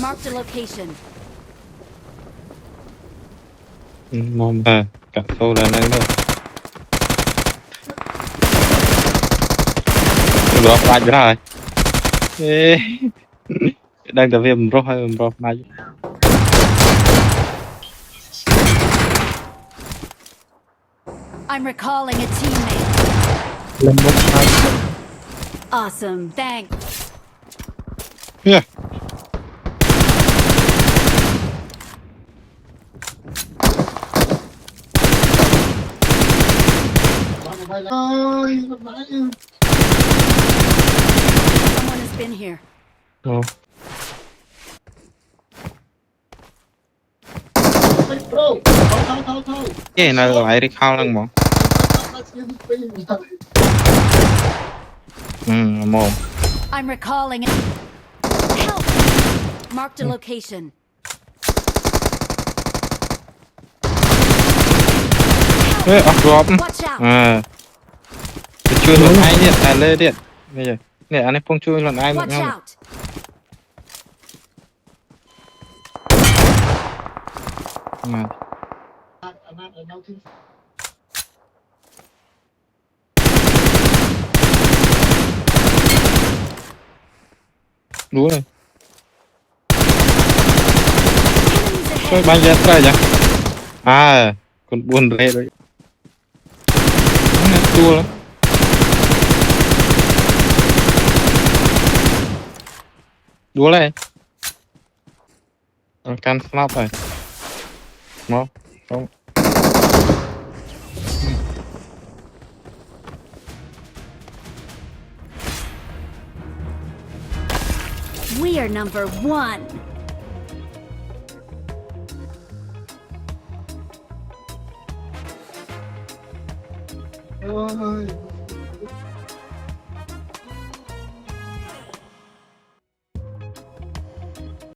Marked a location. Mom cả sâu là năng đâu rồi phải rồi ê đang tập viêm rô hay rô mai I'm recalling a teammate. lên một hai Awesome, thanks. yeah. Someone has been here. Oh. Cái này lại đi khao lăng mong mồm I'm recalling. Help! Marked a location. ê drop Watch out! chui lần ai điện lê điện bây giờ nè anh ấy không chui lần ai nữa Watch không out! đúng rồi Enemies thôi ahead! bao giờ ra vậy còn buồn rê đấy chua lắm đúa này can snap này nó không We are number one. ơi